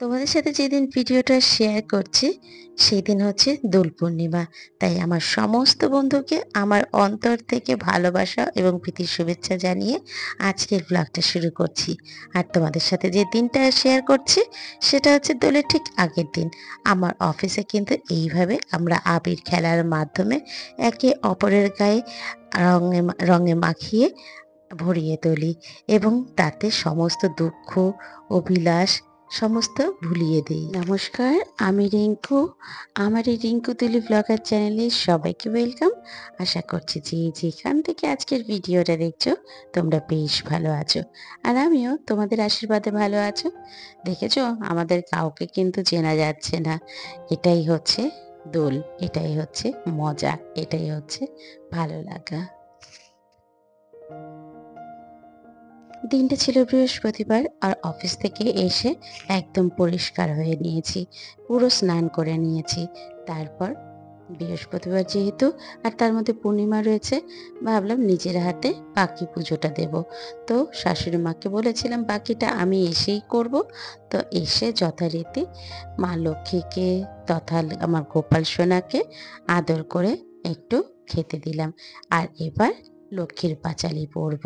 তোমাদের সাথে যেদিন ভিডিওটা শেয়ার করছি সেদিন হচ্ছে দোল পূর্ণিমা। তাই আমার সমস্ত বন্ধুকে আমার অন্তর থেকে ভালোবাসা এবং প্রীতির শুভেচ্ছা জানিয়ে আজকের ব্লগটা শুরু করছি। আর তোমাদের সাথে যে দিনটা শেয়ার করছি সেটা হচ্ছে দোলের ঠিক আগের দিন। আমার অফিসে কিন্তু এইভাবে আমরা আবির খেলার মাধ্যমে একে অপরের গায়ে রঙে রঙে মাখিয়ে ভরিয়ে তুলি এবং তাতে সমস্ত দুঃখ অভিলাষ সমস্ত ভুলিয়ে দিই। নমস্কার, আমি রিঙ্কু। আমার এই রিঙ্কু তুলি ব্লগার চ্যানেলে সবাইকে ওয়েলকাম। আশা করছি যে যেখান থেকে আজকের ভিডিওটা দেখছো তোমরা বেশ ভালো আছো, আর আমিও তোমাদের আশীর্বাদে ভালো আছো। দেখেছো, আমাদের কাউকে কিন্তু চেনা যাচ্ছে না। এটাই হচ্ছে দোল, এটাই হচ্ছে মজা, এটাই হচ্ছে ভালো লাগা। দিনটা ছিল বৃহস্পতিবার, আর অফিস থেকে এসে একদম পরিষ্কার হয়ে নিয়েছি, পুরো স্নান করে নিয়েছি। তারপর বৃহস্পতিবার যেহেতু আর তার মধ্যে পূর্ণিমা রয়েছে, ভাবলাম নিজের হাতে বাকি পুজোটা দেব। তো শাশুড়ি মাকে বলেছিলাম বাকিটা আমি এসেই করব। তো এসে যথারীতি মা লক্ষ্মীকে তথা আমার গোপাল সোনাকে আদর করে একটু খেতে দিলাম। আর এবার লক্ষ্মীর পাঁচালি পড়ব।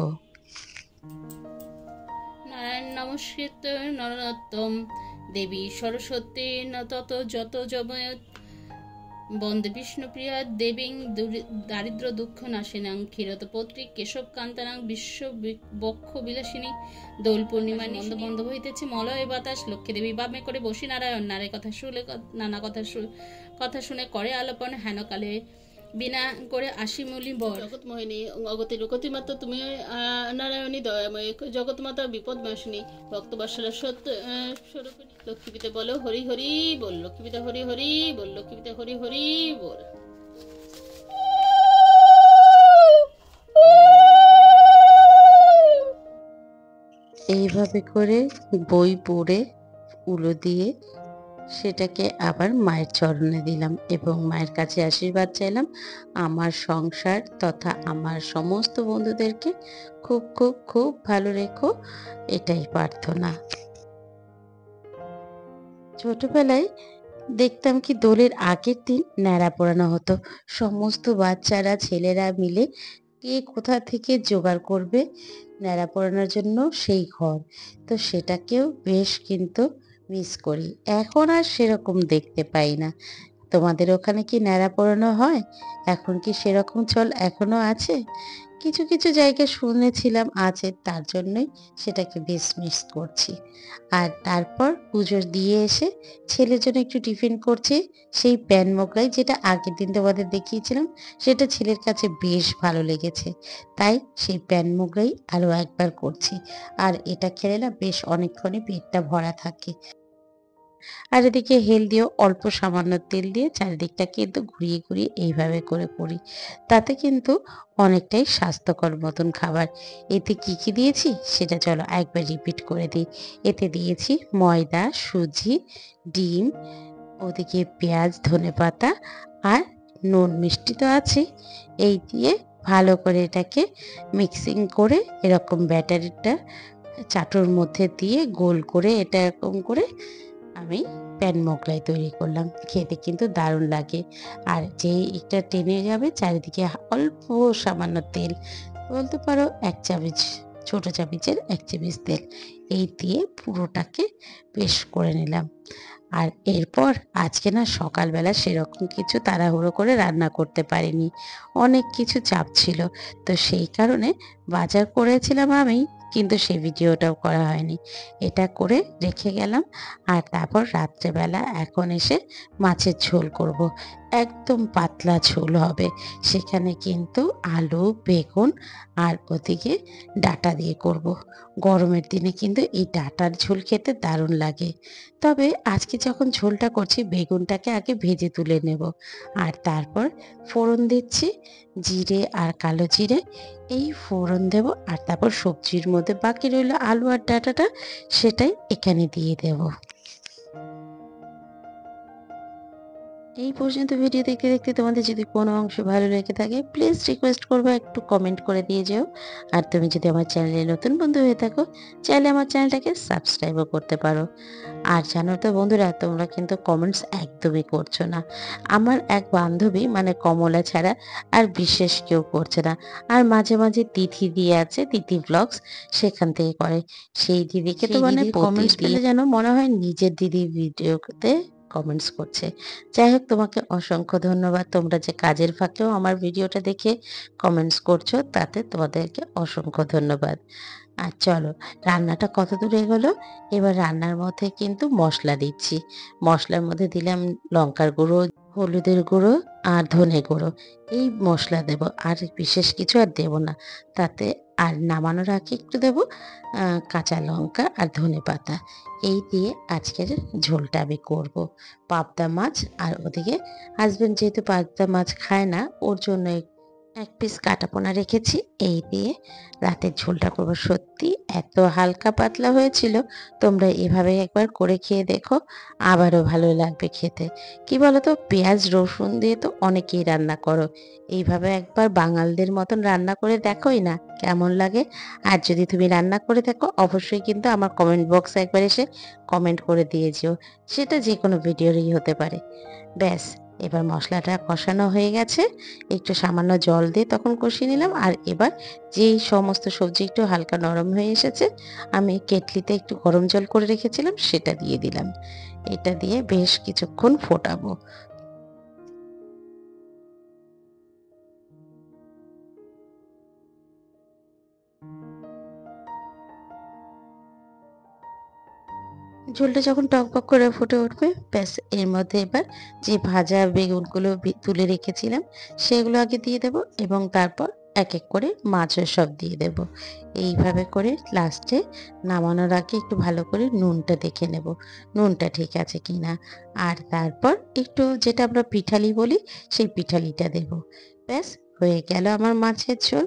নারায়ণ নমস্কৃত নরোত্তম দেবী সরস্বতী ন তত যত জময়ত বন্দে বিষ্ণুপ্রিয়া দেবীং দারিদ্র দুঃখ নাশিনাং ক্ষীরতপত্রী কেশব কান্তানাং বিশ্ব বক্ষ বিলাসিনী। দোল পূর্ণিমা বন্ধ বন্ধ হইতেছে মলয় বাতাস, লক্ষ্মী দেবী বামে করে বসি নারায়ণ নারে কথা শুনে নানা কথা শুনে করে আলোপন হেন কালে বিনা করে আশি মূলি বর। জগৎ মোহিনী অগতি রুকতি মাত্র তুমি নারায়ণী দয়াময়ী জগৎ মাতা বিপদ নাশিনী ভক্তবৎসলা সত্য স্বরূপিণী। লক্ষ্মীপিতা বলো হরি হরি বল, লক্ষ্মীপিতা হরি হরি বল, লক্ষ্মীপিতা হরি হরি বল। এইভাবে করে বই পড়ে উলো দিয়ে সেটাকে আবার মায়ের চরণে দিলাম এবং মায়ের কাছে আশীর্বাদ চাইলাম আমার সংসার তথা আমার সমস্ত বন্ধুদেরকে খুব খুব খুব ভালো রেখো, এটাই প্রার্থনা। ছোটবেলায় দেখতাম কি দোলের আগের দিন ন্যাড়া পড়ানো হতো। সমস্ত বাচ্চারা ছেলেরা মিলে কে কোথা থেকে জোগাড় করবে ন্যাড়া পড়ানোর জন্য সেই ঘর। তো সেটাকেও বেশ কিন্তু মিস করি। এখন আর সেরকম দেখতে পাই না। তোমাদের ওখানে কি ন্যাড়া পড়ানো হয়? এখন কি সেরকম চল এখনো আছে? কিছু কিছু জায়গায় শুনেছিলাম আছে, তার জন্যই সেটাকে বেশ মিস করছি। আর তারপর পুজো দিয়ে এসে ছেলের জন্য একটু টিফিন করছি। সেই প্যান মোগলাই যেটা আগের দিন তোমাদের দেখিয়েছিলাম, সেটা ছেলের কাছে বেশ ভালো লেগেছে, তাই সেই প্যান মোগলাই আরও একবার করছি। আর এটা খেলে না বেশ অনেকক্ষণই পেটটা ভরা থাকে। আর এদিকে হেলদিও অল্প সামান্য তেল দিয়ে চারিদিকটা কিন্তু ঘুরিয়ে ঘুরিয়ে এইভাবে করে করি। তাতে কিন্তু অনেকটাই স্বাস্থ্যকর মতন খাবার। এতে কি কি দিয়েছি সেটা চলো একবার রিপিট করে দিই। এতে দিয়েছি ময়দা, সুজি, ডিম, ওদিকে পেঁয়াজ, ধনেপাতা আর নুন, মিষ্টি তো আছে। এই দিয়ে ভালো করে এটাকে মিক্সিং করে এরকম ব্যাটারিটা চাটুর মধ্যে দিয়ে গোল করে এটা এরকম করে আমি প্যান মোগলাই তৈরি করলাম। খেতে কিন্তু দারুণ লাগে। আর যেই এটা টেনে যাবে চারিদিকে অল্প সামান্য তেল, বলতে পারো 1 চামচ, ছোট চামচের 1 চামচ তেল, এই দিয়ে পুরোটাকে বেশ করে নিলাম। আর এরপর আজকে না সকালবেলা সেরকম কিছু তাড়াহুড়ো করে রান্না করতে পারিনি, অনেক কিছু চাপ ছিল। তো সেই কারণে বাজার করেছিলাম আমি, কিন্তু সেই ভিডিওটাও করা হয়নি। এটা করে রেখে গেলাম। আর তারপর রাত্রেবেলা এখন এসে মাছের ঝোল করব। একদম পাতলা ঝোল হবে, সেখানে কিন্তু আলু, বেগুন আর ওদিকে ডাঁটা দিয়ে করব। গরমের দিনে কিন্তু এই ডাঁটার ঝোল খেতে দারুণ লাগে। তবে আজকে যখন ঝোলটা করছি বেগুনটাকে আগে ভেজে তুলে নেব, আর তারপর ফোড়ন দিচ্ছি জিরে আর কালো জিরে, এই ফোড়ন দেব। আর তারপর সবজির মধ্যে বাকি রইল আলু আর ডাঁটাটা, সেটাই এখানে দিয়ে দেব। এই পর্যন্ত ভিডিও দেখতে দেখতে তোমাদের যদি কোনো অংশ ভালো লেগে থাকে প্লিজ রিকোয়েস্ট করবো একটু কমেন্ট করে দিয়ে যেও। আর তুমি যদি আমার চ্যানেলে নতুন বন্ধু হয়ে থাকো চাইলে আমার চ্যানেলটাকে সাবস্ক্রাইবও করতে পারো। আর জানো তো বন্ধুরা, তোমরা কিন্তু কমেন্টস একদমই করছো না। আমার এক বান্ধবী মানে কমলা ছাড়া আর বিশেষ কেউ করছে না। আর মাঝে মাঝে তিথি দিয়ে আছে, তিথি ব্লগস, সেখান থেকে করে। সেই দিদিকে তো সেই মানে দিদির কমেন্টস প্রতিদিন পেলে যেন মনে হয় নিজের দিদি ভিডিওতে কমেন্টস করছে। যাই হোক, তোমাকে অসংখ্য ধন্যবাদ। তোমরা যে কাজের ফাঁকেও আমার ভিডিওটা দেখে কমেন্টস করছো, তাতে তোমাদেরকে অসংখ্য ধন্যবাদ। আর চলো, রান্নাটা কত দূর এগোলো। এবার রান্নার মধ্যে কিন্তু মশলা দিচ্ছি। মশলার মধ্যে দিলাম লঙ্কার গুঁড়ো, হলুদের গুঁড়ো আর ধনে গুঁড়ো। এই মশলা দেব, আর বিশেষ কিছু আর দেব না তাতে। আর নামানোর আগে একটু দেব কাঁচা লঙ্কা আর ধনে পাতা। এই দিয়ে আজকের ঝোলটা আমি করব। পাবদা মাছ, আর ওদিকে হাজবেন্ড যেহেতু পাবদা মাছ খায় না, ওর জন্য এক পিস কাটাপোনা রেখেছি। এই দিয়ে রাতের ঝোলটা করবো। সত্যি এত হালকা পাতলা হয়েছিল, তোমরা এভাবে একবার করে খেয়ে দেখো, আবারও ভালো লাগবে খেতে। কি বলতো, পেঁয়াজ রসুন দিয়ে তো অনেকেই রান্না করো, এইভাবে একবার বাঙালদের মতন রান্না করে দেখোই না কেমন লাগে। আর যদি তুমি রান্না করে থাকো অবশ্যই কিন্তু আমার কমেন্ট বক্সে একবার এসে কমেন্ট করে দিয়ে যেও, সেটা যে কোনো ভিডিওরই হতে পারে। ব্যাস, এবার মশলাটা কষানো হয়ে গেছে। একটু সামান্য জল দিয়ে তখন কষিয়ে নিলাম। আর এবার যেই সমস্ত সবজি একটু হালকা নরম হয়ে এসেছে, আমি কেটলিতে একটু গরম জল করে রেখেছিলাম সেটা দিয়ে দিলাম। এটা দিয়ে বেশ কিছুক্ষণ ফোটাবো। ঝোলটা যখন টকবক করে ফুটে উঠবে, ব্যাস এর মধ্যে এবার যে ভাজা বেগুনগুলো তুলে রেখেছিলাম সেগুলো আগে দিয়ে দেব, এবং তারপর এক এক করে মাছও সব দিয়ে দেব। এইভাবে করে লাস্টে নামানোর আগে একটু ভালো করে নুনটা দেখে নেব, নুনটা ঠিক আছে কিনা। আর তারপর একটু যেটা আমরা পিঠালি বলি সেই পিঠালিটা দেব। ব্যাস, হয়ে গেল আমার মাছের ঝোল।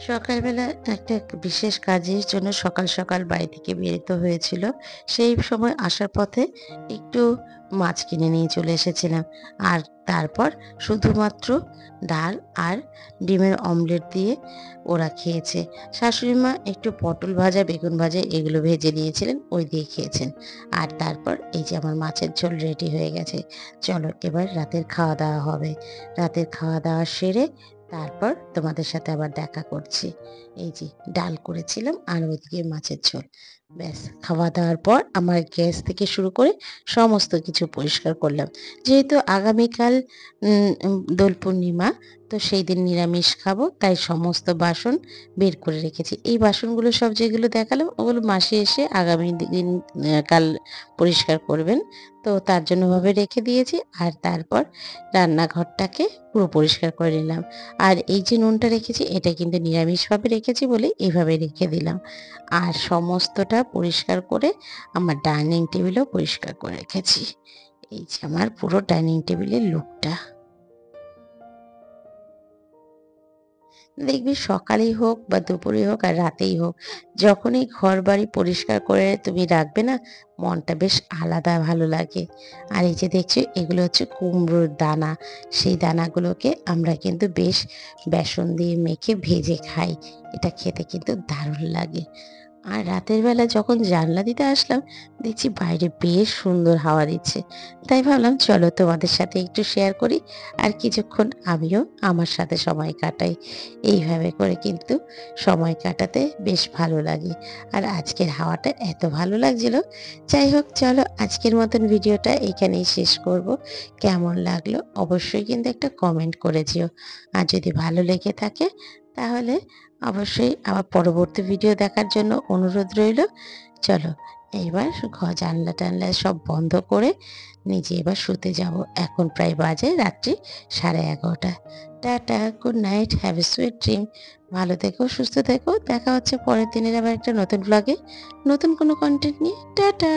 সকালবেলা একটা বিশেষ কাজের জন্য সকাল সকাল বাড়ি থেকে বেরোতে হয়েছিল। সেই সময় আসার পথে একটু মাছ কিনে নিয়ে চলে এসেছিলাম। আর তারপর শুধুমাত্র ডাল আর ডিমের অমলেট দিয়ে ওরা খেয়েছে। শাশুড়ি মা একটু পটল ভাজা, বেগুন ভাজা এগুলো ভেজে নিয়েছিলেন, ওই দিয়ে খেয়েছেন। আর তারপর এই যে আমার মাছের ঝোল রেডি হয়ে গেছে। চলো এবার রাতের খাওয়া দাওয়া হবে। রাতের খাওয়া দাওয়া সেরে তারপর তোমাদের সাথে আবার দেখা করছি। এই যে ডাল করেছিলাম আর ওদিকে মাছের ঝোল। ব্যাস, খাওয়া দাওয়ার পর আমার গ্যাস থেকে শুরু করে সমস্ত কিছু পরিষ্কার করলাম। যেহেতু আগামীকাল দোল পূর্ণিমা, তো সেই দিন নিরামিষ খাবো, তাই সমস্ত বাসন বের করে রেখেছি। এই বাসনগুলো সব যেগুলো দেখালাম ওগুলো মাসি এসে আগামী দিন কাল পরিষ্কার করবেন। তো তার জন্য ভাবে রেখে দিয়েছি। আর তারপর রান্নাঘরটাকে পুরো পরিষ্কার করে নিলাম। আর এই যে নুনটা রেখেছি এটা কিন্তু নিরামিষভাবে রেখেছি বলে এইভাবে রেখে দিলাম। আর সমস্তটা পরিষ্কার করে আমার ডাইনিং টেবিলও পরিষ্কার করে রেখেছি। এই যে আমার পুরো ডাইনিং টেবিলের লুকটা। দেখবি সকালেই হোক বা দুপুরে হোক আর রাতেই হোক, যখনই ঘর বাড়ি পরিষ্কার করে তুমি রাখবে না, মনটা বেশ আলাদা ভালো লাগে। আর এই যে দেখছো এগুলো হচ্ছে কুমড়োর দানা। সেই দানাগুলোকে আমরা কিন্তু বেশ বেসন দিয়ে মেখে ভেজে খাই। এটা খেতে কিন্তু দারুণ লাগে। আর রাতের বেলা যখন জানলা দিতে আসলাম, দেখছি বাইরে বেশ সুন্দর হাওয়া দিচ্ছে। তাই ভাবলাম চলো তোমাদের সাথে একটু শেয়ার করি, আর কিছুক্ষণ আমিও আমার সাথে সময় কাটাই। এইভাবে করে কিন্তু সময় কাটাতে বেশ ভালো লাগে। আর আজকের হাওয়াটা এত ভালো লাগছিল। যাই হোক, চলো আজকের মতন ভিডিওটা এখানেই শেষ করব। কেমন লাগলো অবশ্যই কিন্তু একটা কমেন্ট করে যেও। আর যদি ভালো লেগে থাকে তাহলে অবশ্যই আমার পরবর্তী ভিডিও দেখার জন্য অনুরোধ রইল। চলো এইবার জানলা টানলা সব বন্ধ করে নিজে এবার শুতে যাব। এখন প্রায় বাজে রাত্রি 11:30। Tata, good night, have a sweet dream. ভালো থেকো, সুস্থ থেকো। দেখা হচ্ছে পরের দিনের আবার একটা নতুন ব্লগে, নতুন কোনো কন্টেন্ট নিয়ে। টাটা।